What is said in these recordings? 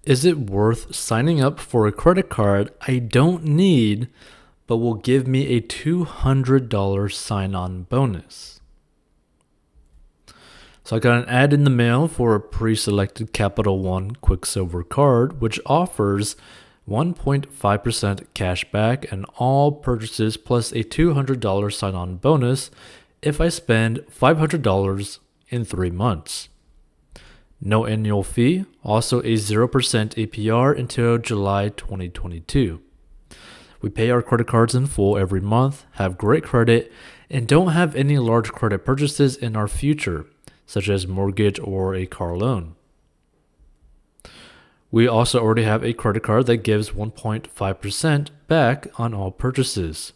Is it worth signing up for a credit card I don't need, but will give me a $200 sign on bonus? So I got an ad in the mail for a pre-selected Capital One Quicksilver card, which offers 1.5% cash back on all purchases plus a $200 sign-on bonus if I spend $500 in 3 months. No annual fee, also a 0% APR until July 2022. We pay our credit cards in full every month, have great credit, and don't have any large credit purchases in our future, such as mortgage or a car loan. We also already have a credit card that gives 1.5% back on all purchases.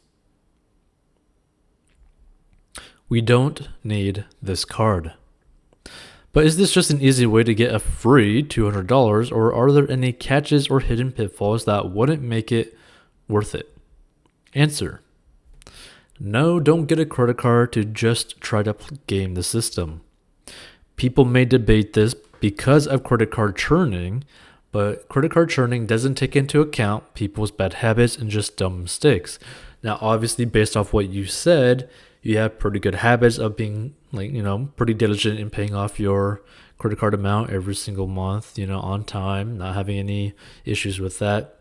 We don't need this card. But is this just an easy way to get a free $200, or are there any catches or hidden pitfalls that wouldn't make it worth it? Answer: no, don't get a credit card to just try to game the system. People may debate this because of credit card churning, but credit card churning doesn't take into account people's bad habits and just dumb mistakes. Now, obviously, based off what you said, you have pretty good habits of being pretty diligent in paying off your credit card amount every single month, on time, not having any issues with that.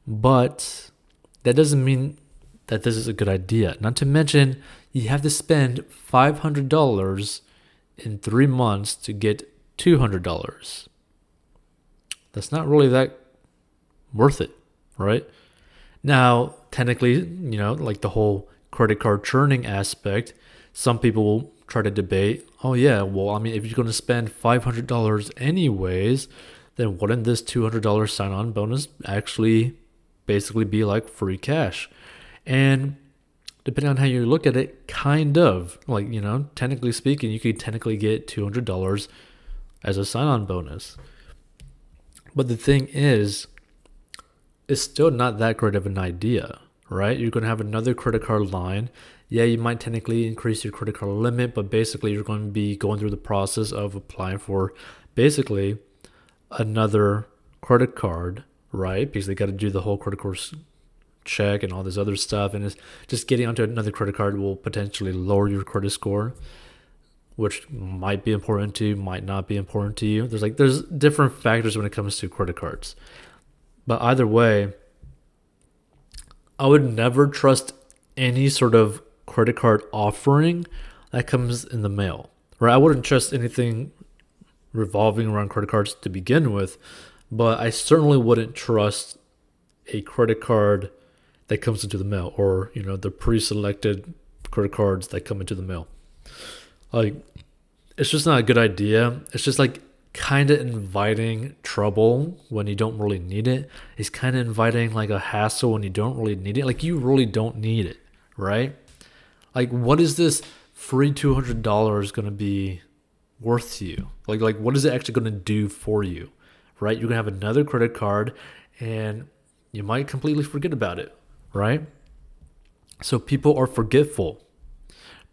But that doesn't mean that this is a good idea. Not to mention, you have to spend $500 in 3 months to get $200. That's not really that worth it, right? Now, technically, like the whole credit card churning aspect, some people will try to debate, oh yeah, well, I mean, if you're going to spend $500 anyways, then wouldn't this $200 sign-on bonus actually basically be like free cash? And depending on how you look at it, kind of, technically speaking, you could technically get $200 as a sign-on bonus. But the thing is, it's still not that great of an idea, right? You're going to have another credit card line. Yeah, you might technically increase your credit card limit, but basically you're going to be going through the process of applying for basically another credit card, right? Because they got to do the whole credit card check and all this other stuff. And it's just getting onto another credit card will potentially lower your credit score, which might be important to you, might not be important to you. There's different factors when it comes to credit cards. But either way, I would never trust any sort of credit card offering that comes in the mail, right? I wouldn't trust anything revolving around credit cards to begin with, but I certainly wouldn't trust a credit card that comes into the mail, or the pre-selected credit cards that come into the mail. Like, it's just not a good idea. It's just like kind of inviting trouble when you don't really need it. It's kind of inviting like a hassle when you don't really need it. Like, you really don't need it, right? Like, what is this free $200 going to be worth to you? Like what is it actually going to do for you, right? You're going to have another credit card and you might completely forget about it, right? So people are forgetful.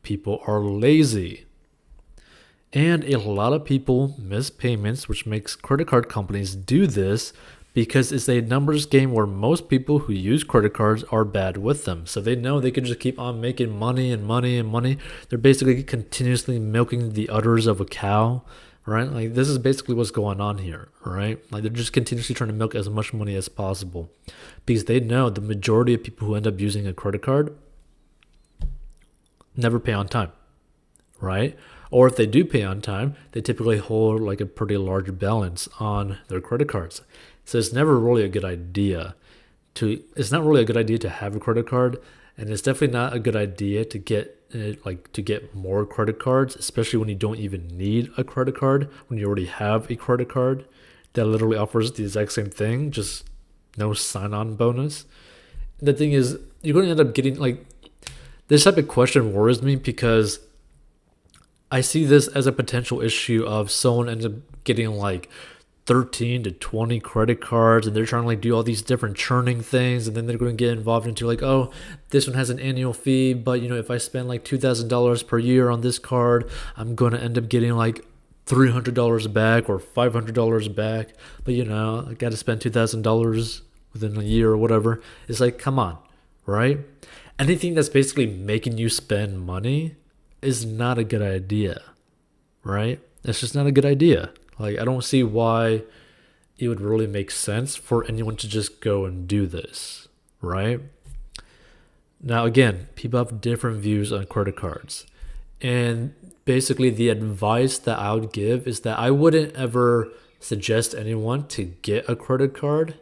People are lazy. And a lot of people miss payments, which makes credit card companies do this because it's a numbers game where most people who use credit cards are bad with them. So they know they can just keep on making money and money and money. They're basically continuously milking the udders of a cow, right? Like, this is basically what's going on here, right? Like, they're just continuously trying to milk as much money as possible because they know the majority of people who end up using a credit card never pay on time, right? Or if they do pay on time, they typically hold like a pretty large balance on their credit cards. So it's never really a good idea it's not really a good idea to have a credit card, and it's definitely not a good idea to get more credit cards, especially when you don't even need a credit card, when you already have a credit card that literally offers the exact same thing, just no sign-on bonus. The thing is, you're going to end up getting this type of question worries me because I see this as a potential issue of someone ends up getting 13 to 20 credit cards, and they're trying to do all these different churning things, and then they're going to get involved into oh, this one has an annual fee, but if I spend $2,000 per year on this card, I'm going to end up getting $300 back or $500 back, but I got to spend $2,000 within a year or whatever. It's like, come on, right? Anything that's basically making you spend money is not a good idea, right? It's just not a good idea. Like, I don't see why it would really make sense for anyone to just go and do this, right? Now, again, people have different views on credit cards. And basically, the advice that I would give is that I wouldn't ever suggest anyone to get a credit card,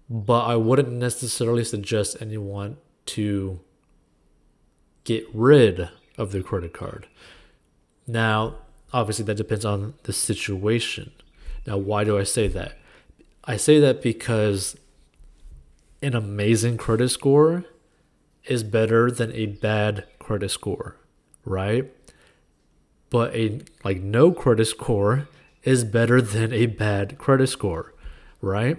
but I wouldn't necessarily suggest anyone to get rid of their credit card. Now, obviously, that depends on the situation. Now, why do I say that? I say that because an amazing credit score is better than a bad credit score, right? But a no credit score is better than a bad credit score, right?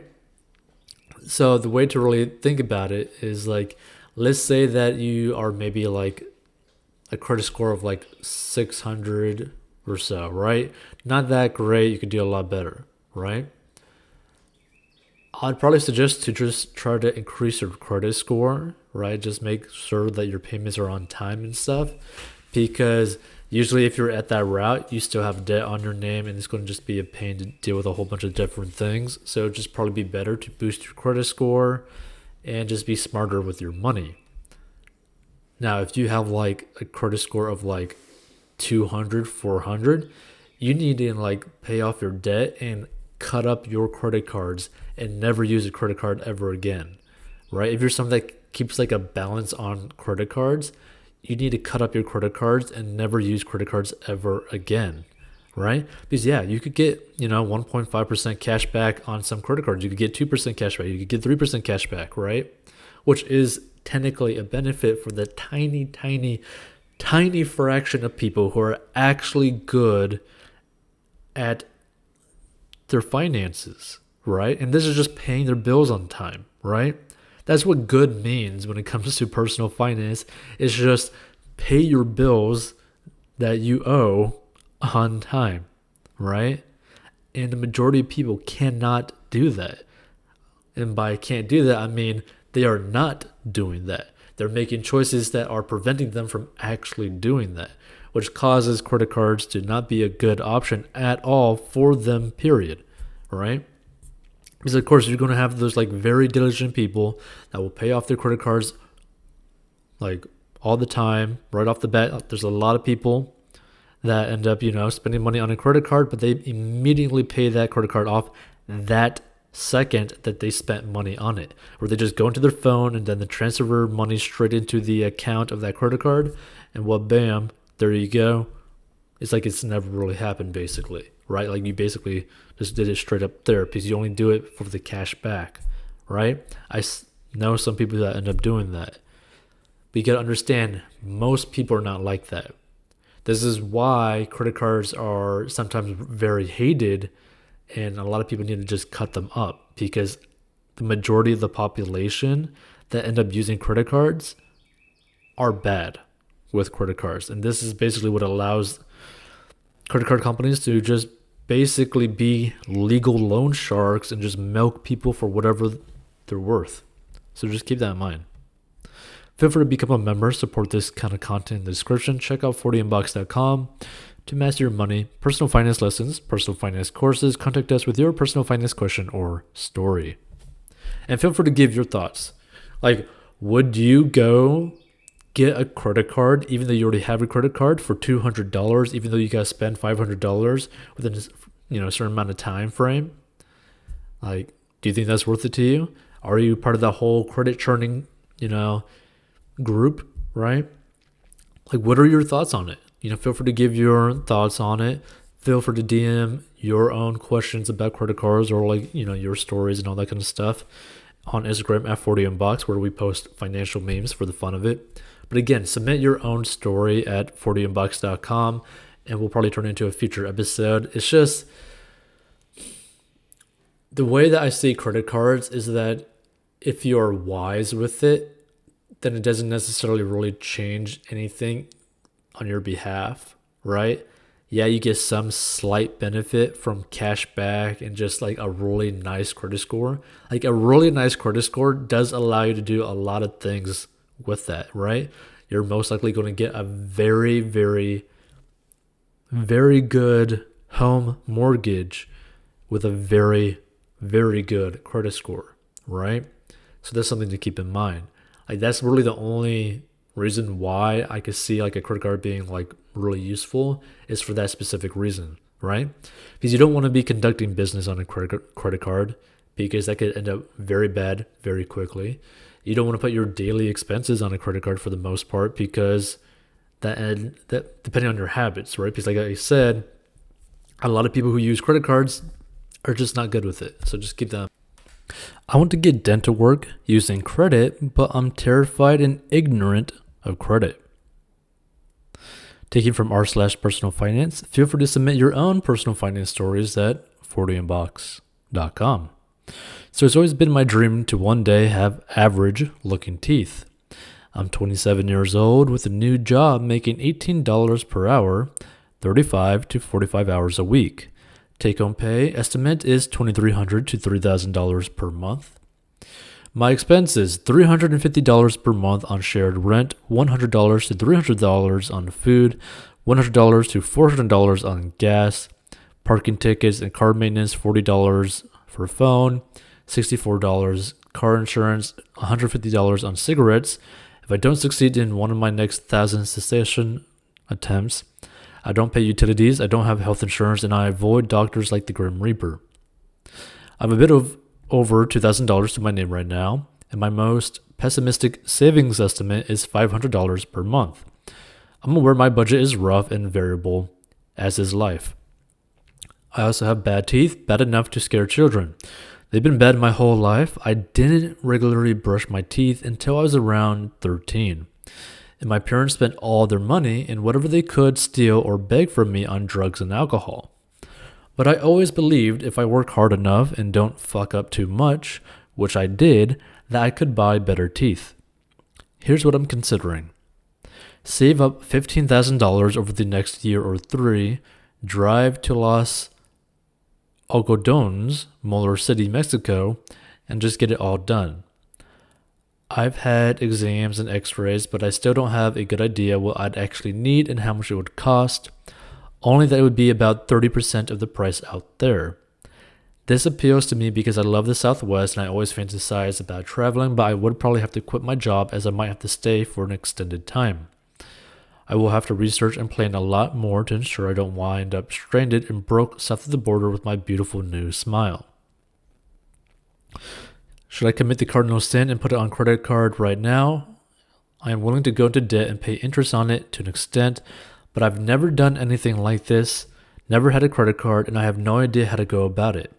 So the way to really think about it is let's say that you are maybe a credit score of 600 or so, right? Not that great. You could do a lot better, right? I'd probably suggest to just try to increase your credit score, right? Just make sure that your payments are on time and stuff. Because usually if you're at that route, you still have debt on your name and it's going to just be a pain to deal with a whole bunch of different things. So it'd just probably be better to boost your credit score and just be smarter with your money. Now, if you have a credit score of 200, 400, you need to pay off your debt and cut up your credit cards and never use a credit card ever again, right? If you're someone that keeps a balance on credit cards, you need to cut up your credit cards and never use credit cards ever again, right? Because you could get 1.5% cash back on some credit cards. You could get 2% cash back. You could get 3% cash back, right? Which is technically a benefit for the tiny, tiny, tiny fraction of people who are actually good at their finances, right? And this is just paying their bills on time, right? That's what good means when it comes to personal finance. It's just pay your bills that you owe on time, right? And the majority of people cannot do that. And by can't do that, I mean they are not doing that. They're making choices that are preventing them from actually doing that, which causes credit cards to not be a good option at all for them, period, right? Because of course you're going to have those very diligent people that will pay off their credit cards all the time, right off the bat. There's a lot of people that end up, spending money on a credit card, but they immediately pay that credit card off that second that they spent money on it. Or they just go into their phone and then they transfer money straight into the account of that credit card, and bam, there you go. It's it's never really happened, basically, right? You basically just did it straight up there because you only do it for the cash back, right? I know some people that end up doing that. But you got to understand, most people are not like that. This is why credit cards are sometimes very hated, and a lot of people need to just cut them up, because the majority of the population that end up using credit cards are bad with credit cards. And this is basically what allows credit card companies to just basically be legal loan sharks and just milk people for whatever they're worth. So just keep that in mind. Feel free to become a member, support this kind of content in the description. Check out 40inbox.com to master your money, personal finance lessons, personal finance courses. Contact us with your personal finance question or story. And feel free to give your thoughts. Would you go get a credit card even though you already have a credit card for $200, even though you gotta spend $500 within a certain amount of time frame? Do you think that's worth it to you? Are you part of that whole credit churning group, right? What are your thoughts on it? Feel free to give your thoughts on it. Feel free to DM your own questions about credit cards or your stories and all that kind of stuff on Instagram at 40inbox, where we post financial memes for the fun of it. But again, submit your own story at 40inbox.com and we'll probably turn it into a future episode. It's just the way that I see credit cards is that if you're wise with it, then it doesn't necessarily really change anything on your behalf, right? Yeah, you get some slight benefit from cash back and just like a really nice credit score. Like a really nice credit score does allow you to do a lot of things with that, right? You're most likely going to get a very, very, very good home mortgage with a very, very good credit score, right? So that's something to keep in mind. Like that's really the only reason why I could see like a credit card being like really useful is for that specific reason, right? Because you don't want to be conducting business on a credit card because that could end up very bad very quickly. You don't want to put your daily expenses on a credit card for the most part because that depending on your habits, right? Because like I said, a lot of people who use credit cards are just not good with it. So just keep that. I want to get dental work using credit, but I'm terrified and ignorant of credit. Taking from r/personal finance, feel free to submit your own personal finance stories at 40inbox.com. So it's always been my dream to one day have average looking teeth. I'm 27 years old with a new job making $18 per hour, 35 to 45 hours a week. Take-home pay estimate is $2,300 to $3,000 per month. My expenses, $350 per month on shared rent, $100 to $300 on food, $100 to $400 on gas, parking tickets and car maintenance, $40 for phone, $64 car insurance, $150 on cigarettes. If I don't succeed in one of my next 1,000 cessation attempts, I don't pay utilities, I don't have health insurance, and I avoid doctors like the Grim Reaper. I have a bit of over $2,000 to my name right now, and my most pessimistic savings estimate is $500 per month. I'm aware my budget is rough and variable, as is life. I also have bad teeth, bad enough to scare children. They've been bad my whole life. I didn't regularly brush my teeth until I was around 13. And my parents spent all their money and whatever they could steal or beg from me on drugs and alcohol. But I always believed if I work hard enough and don't fuck up too much, which I did, that I could buy better teeth. Here's what I'm considering. Save up $15,000 over the next year or 3, drive to Los Algodones, Molar City, Mexico, and just get it all done. I've had exams and x-rays, but I still don't have a good idea what I'd actually need and how much it would cost, only that it would be about 30% of the price out there. This appeals to me because I love the Southwest and I always fantasize about traveling, but I would probably have to quit my job as I might have to stay for an extended time. I will have to research and plan a lot more to ensure I don't wind up stranded and broke south of the border with my beautiful new smile. Should I commit the cardinal sin and put it on credit card right now? I am willing to go into debt and pay interest on it to an extent, but I've never done anything like this, never had a credit card, and I have no idea how to go about it.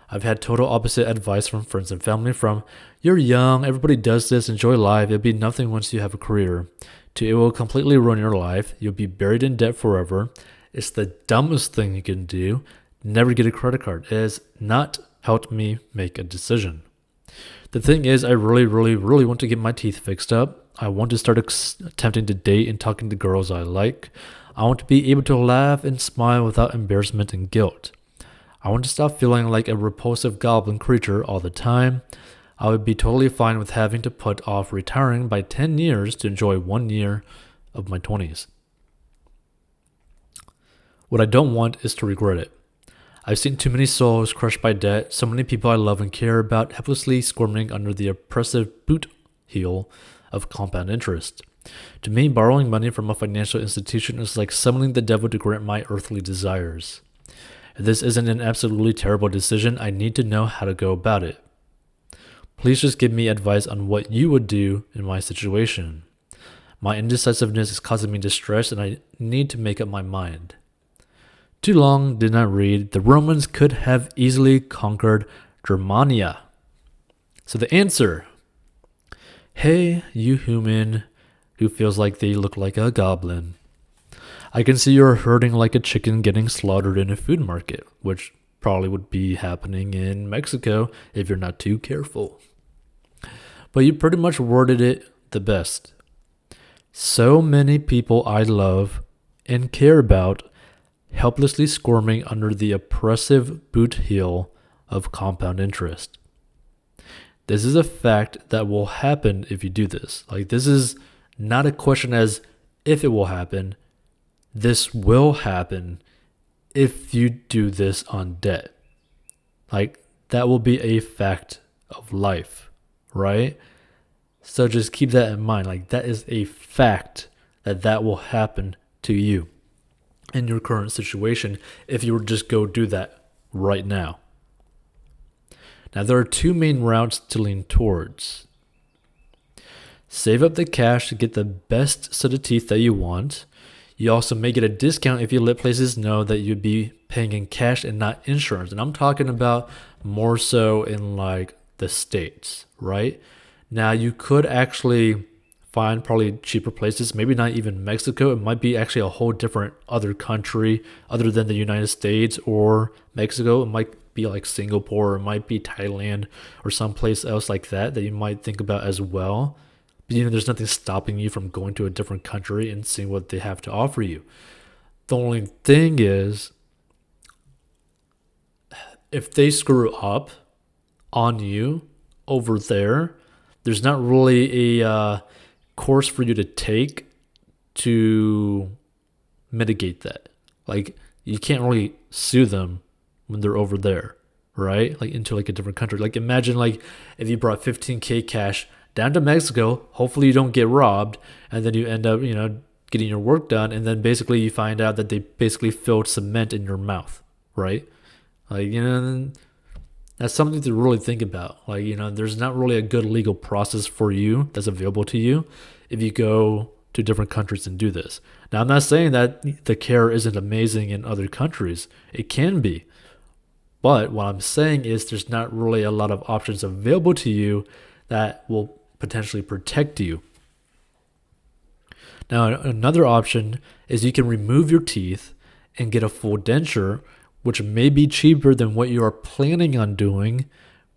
I've had total opposite advice from friends and family from, you're young, everybody does this, enjoy life, it'll be nothing once you have a career, to it will completely ruin your life, you'll be buried in debt forever, it's the dumbest thing you can do, never get a credit card. It has not helped me make a decision. The thing is, I really want to get my teeth fixed up. I want to start attempting to date and talking to girls I like. I want to be able to laugh and smile without embarrassment and guilt. I want to stop feeling like a repulsive goblin creature all the time. I would be totally fine with having to put off retiring by 10 years to enjoy 1 year of my 20s. What I don't want is to regret it. I've seen too many souls crushed by debt, so many people I love and care about helplessly squirming under the oppressive boot heel of compound interest. To me, borrowing money from a financial institution is like summoning the devil to grant my earthly desires. If this isn't an absolutely terrible decision, I need to know how to go about it. Please just give me advice on what you would do in my situation. My indecisiveness is causing me distress and I need to make up my mind. Too long, did not read. The Romans could have easily conquered Germania. So the answer. Hey, you human who feels like they look like a goblin. I can see you're hurting like a chicken getting slaughtered in a food market, which probably would be happening in Mexico if you're not too careful. But you pretty much worded it the best. So many people I love and care about helplessly squirming under the oppressive boot heel of compound interest. This is a fact that will happen if you do this. Like, this is not a question as if it will happen. This will happen if you do this on debt. Like, that will be a fact of life, right? So just keep that in mind. Like, that is a fact that will happen to you in your current situation if you were to just go do that right now. Now, there are two main routes to lean towards. Save up the cash to get the best set of teeth that you want. You also may get a discount if you let places know that you'd be paying in cash and not insurance. And I'm talking about more so in like the States, right? Now, you could actually find probably cheaper places, maybe not even Mexico. It might be actually a whole different other country other than the United States or Mexico. It might be like Singapore, or it might be Thailand or someplace else like that you might think about as well. But there's nothing stopping you from going to a different country and seeing what they have to offer you. The only thing is, if they screw up on you over there, there's not really a course for you to take to mitigate that. Like, you can't really sue them when they're over there, right? Like, into like a different country. Like, imagine like if you brought 15K cash down to Mexico, hopefully you don't get robbed, and then you end up, getting your work done, and then basically you find out that they basically filled cement in your mouth, right? Like, that's something to really think about. Like, there's not really a good legal process for you that's available to you if you go to different countries and do this. Now, I'm not saying that the care isn't amazing in other countries. It can be. But what I'm saying is there's not really a lot of options available to you that will potentially protect you. Now, another option is you can remove your teeth and get a full denture, which may be cheaper than what you are planning on doing,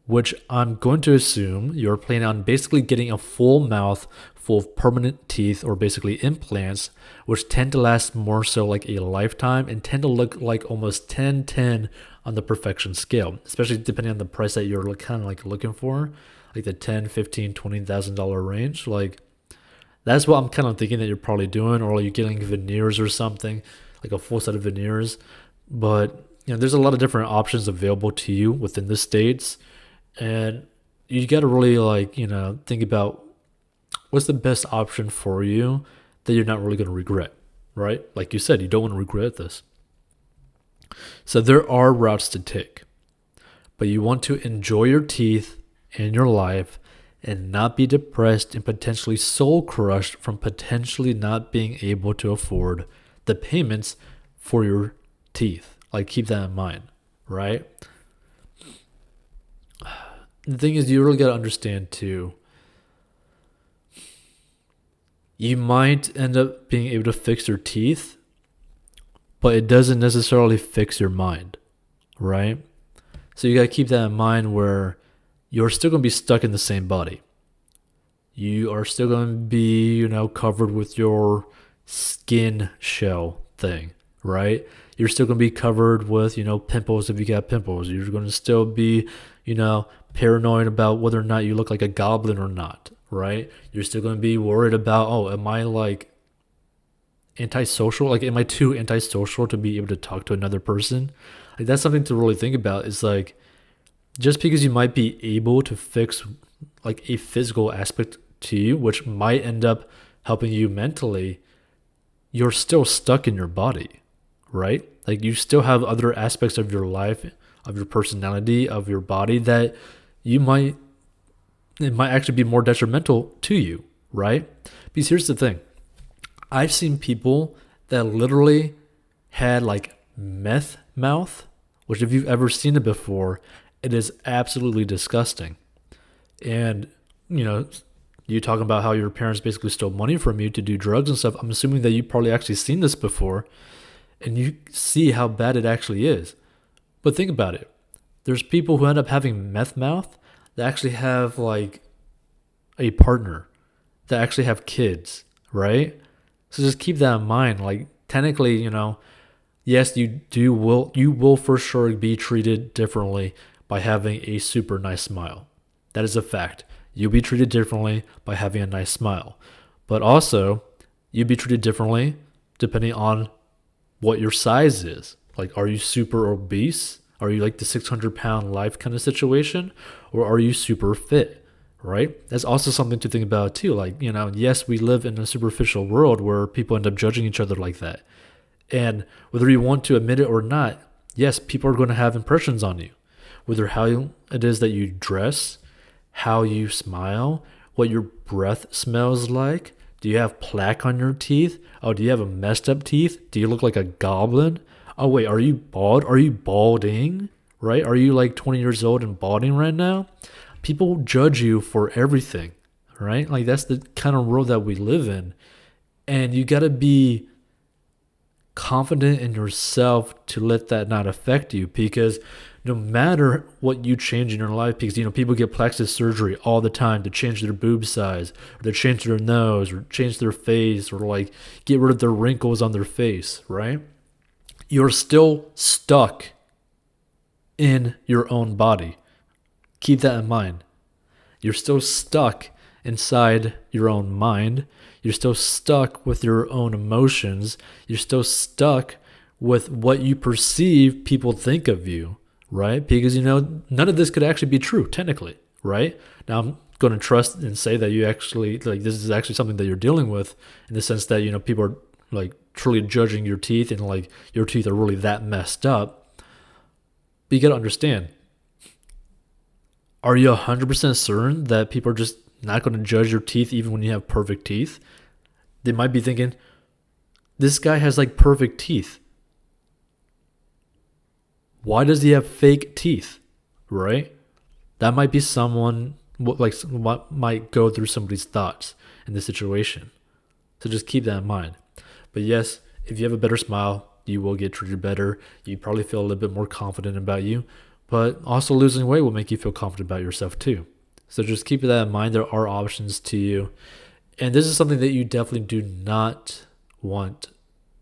which I'm going to assume you're planning on basically getting a full mouth full of permanent teeth, or basically implants, which tend to last more so like a lifetime and tend to look like almost 10/10 on the perfection scale, especially depending on the price that you're kind of like looking for, like the $10,000, $15,000, $20,000 range. Like, that's what I'm kind of thinking that you're probably doing, or you're getting veneers or something, like a full set of veneers. But there's a lot of different options available to you within the States, and you got to really think about what's the best option for you that you're not really going to regret, right? Like you said, you don't want to regret this. So there are routes to take, but you want to enjoy your teeth and your life and not be depressed and potentially soul crushed from potentially not being able to afford the payments for your teeth. Like, keep that in mind, right? The thing is, you really got to understand too, you might end up being able to fix your teeth, but it doesn't necessarily fix your mind, right? So you got to keep that in mind, where you're still going to be stuck in the same body. You are still going to be, covered with your skin shell thing, right? You're still going to be covered with, pimples if you got pimples. You're going to still be, paranoid about whether or not you look like a goblin or not, right? You're still going to be worried about, am I like antisocial? Like, am I too antisocial to be able to talk to another person? Like, that's something to really think about. Is like, just because you might be able to fix like a physical aspect to you, which might end up helping you mentally, you're still stuck in your body, right? Like, you still have other aspects of your life, of your personality, of your body that it might actually be more detrimental to you, right? Because here's the thing. I've seen people that literally had like meth mouth, which if you've ever seen it before, it is absolutely disgusting. And, you talking about how your parents basically stole money from you to do drugs and stuff. I'm assuming that you've probably actually seen this before, and you see how bad it actually is. But think about it. There's people who end up having meth mouth that actually have like a partner, that actually have kids, right? So just keep that in mind. Like, technically, yes, you will for sure be treated differently by having a super nice smile. That is a fact. You'll be treated differently by having a nice smile. But also, you'll be treated differently depending on what your size is. Like, are you super obese? Are you like the 600-pound life kind of situation? Or are you super fit? Right? That's also something to think about too. Like, yes, we live in a superficial world where people end up judging each other like that. And whether you want to admit it or not, yes, people are going to have impressions on you. Whether how it is that you dress, how you smile, what your breath smells like. Do you have plaque on your teeth? Oh, do you have a messed up teeth? Do you look like a goblin? Oh, wait, are you bald? Are you balding? Right? Are you like 20 years old and balding right now? People judge you for everything, right? Like, that's the kind of world that we live in. And you got to be confident in yourself to let that not affect you, because no matter what you change in your life, because people get plastic surgery all the time to change their boob size, or to change their nose, or change their face, or like get rid of the wrinkles on their face, right? You're still stuck in your own body. Keep that in mind. You're still stuck inside your own mind. You're still stuck with your own emotions. You're still stuck with what you perceive people think of you, right? Because, none of this could actually be true, technically, right? Now, I'm going to trust and say that you actually, like, this is actually something that you're dealing with, in the sense that, people are, like, truly judging your teeth, and, like, your teeth are really that messed up. But you got to understand, are you 100% certain that people are just not going to judge your teeth even when you have perfect teeth? They might be thinking, this guy has like perfect teeth. Why does he have fake teeth? Right? That might be someone, like, what might go through somebody's thoughts in this situation. So just keep that in mind. But yes, if you have a better smile, you will get treated better. You probably feel a little bit more confident about you. But also, losing weight will make you feel confident about yourself too. So just keep that in mind. There are options to you. And this is something that you definitely do not want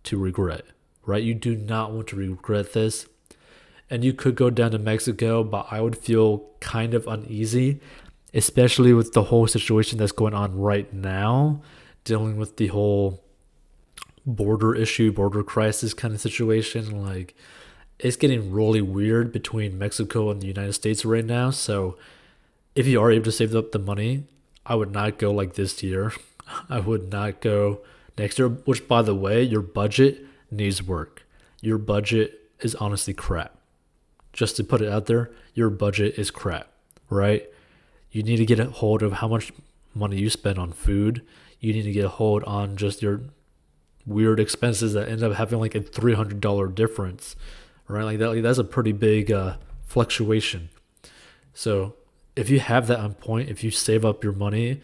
to regret, right? You do not want to regret this. And you could go down to Mexico, but I would feel kind of uneasy, especially with the whole situation that's going on right now, dealing with the whole border issue, border crisis kind of situation. Like, it's getting really weird between Mexico and the United States right now. So if you are able to save up the money, I would not go like this year. I would not go next year, which, by the way, your budget needs work. Your budget is honestly crap. Just to put it out there, your budget is crap, right? You need to get a hold of how much money you spend on food. You need to get a hold on just your weird expenses that end up having like a $300 difference, right? Like that, that's a pretty big fluctuation. So if you have that on point, if you save up your money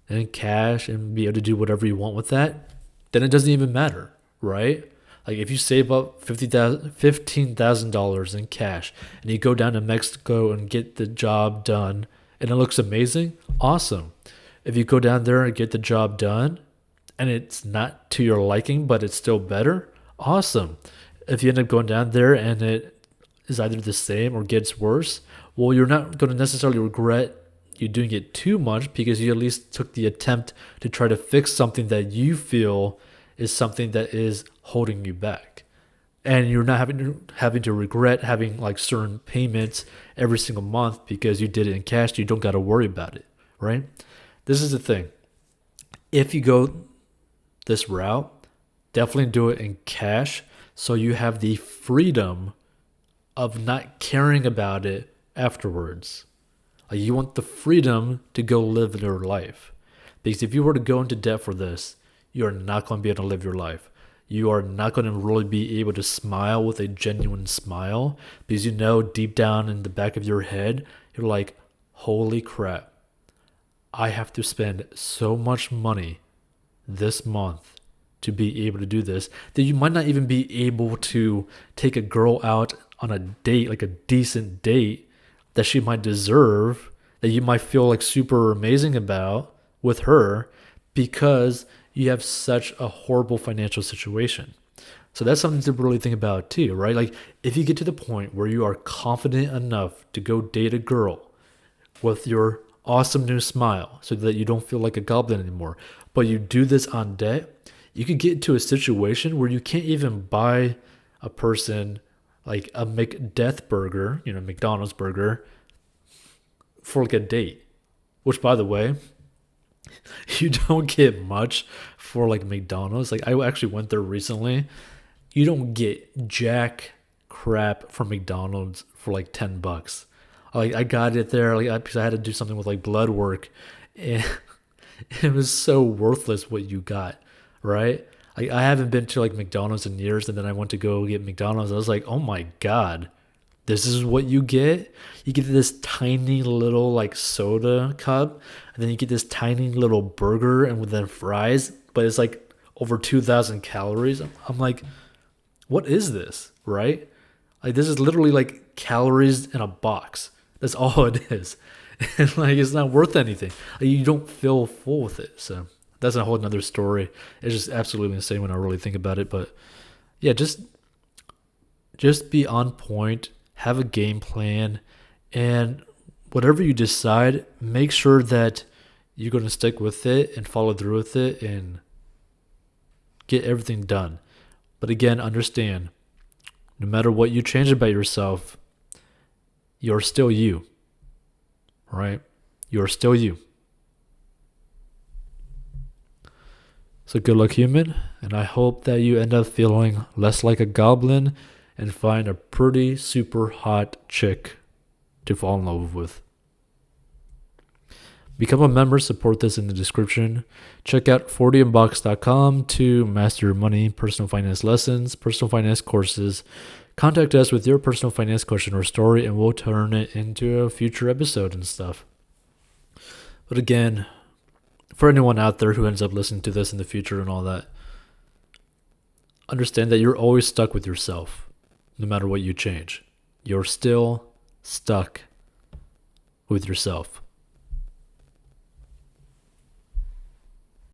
in cash and be able to do whatever you want with that, then it doesn't even matter, right? Like, if you save up $15,000 in cash and you go down to Mexico and get the job done and it looks amazing, awesome. If you go down there and get the job done and it's not to your liking, but it's still better, awesome. If you end up going down there and it is either the same or gets worse, well, you're not going to necessarily regret you doing it too much, because you at least took the attempt to try to fix something that you feel is something that is holding you back. And you're not having to regret having like certain payments every single month because you did it in cash. You don't got to worry about it, right? This is the thing. If you go this route, definitely do it in cash, so you have the freedom of not caring about it afterwards. Like, you want the freedom to go live your life. Because if you were to go into debt for this, you're not going to be able to live your life. You are not going to really be able to smile with a genuine smile, because deep down in the back of your head, you're like, holy crap, I have to spend so much money this month to be able to do this, that you might not even be able to take a girl out on a date, like a decent date that she might deserve, that you might feel like super amazing about with her, because you have such a horrible financial situation. So that's something to really think about too, right? Like if you get to the point where you are confident enough to go date a girl with your awesome new smile so that you don't feel like a goblin anymore, but you do this on debt, you could get into a situation where you can't even buy a person like a McDeath burger, McDonald's burger, for like a date. Which, by the way, you don't get much for like McDonald's. Like I actually went there recently. You don't get jack crap from McDonald's for like $10. Like I got it there because I had to do something with like blood work, and it was so worthless what you got, right? I haven't been to like McDonald's in years, and then I went to go get McDonald's. I was like, oh my god, this is what you get. You get this tiny little like soda cup, and then you get this tiny little burger and with then fries, but it's like over 2,000 calories. I'm like, what is this, right? Like this is literally like calories in a box. That's all it is. And like it's not worth anything. Like, you don't feel full with it. So that's a whole nother story. It's just absolutely insane when I really think about it. But yeah, just be on point, have a game plan, and whatever you decide, make sure that you're going to stick with it and follow through with it and get everything done. But again, understand, no matter what you change about yourself, you're still you, right? You're still you. So good luck, human, and I hope that you end up feeling less like a goblin and find a pretty super hot chick to fall in love with. Become a member, support this in the description. Check out 40inbox.com to master your money, personal finance lessons, personal finance courses. Contact us with your personal finance question or story, and we'll turn it into a future episode and stuff. But again, for anyone out there who ends up listening to this in the future and all that, understand that you're always stuck with yourself, no matter what you change. You're still stuck with yourself.